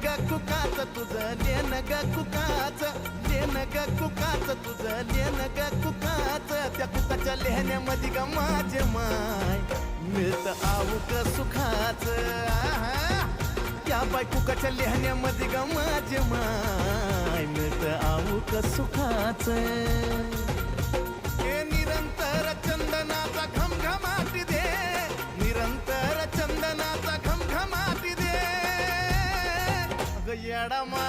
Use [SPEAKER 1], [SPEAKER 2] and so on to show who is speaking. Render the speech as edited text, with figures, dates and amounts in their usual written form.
[SPEAKER 1] ग कुकाच तुझं लेन ग कुकाच लेन ग कुकाच तुझं लेन ग कुकाच त्या कुकाच्या लेहण्यामध्ये ग माझे माय मिळतं आऊक सुखाच त्या बाय कुकाच्या लेहण्यामध्ये ग माझे माय मिळतं आऊक सुखाच हे निरंतर चंदनाचा घमघमाटी दे निरंतर चंदनाचा घमघमाटी दे येडा मा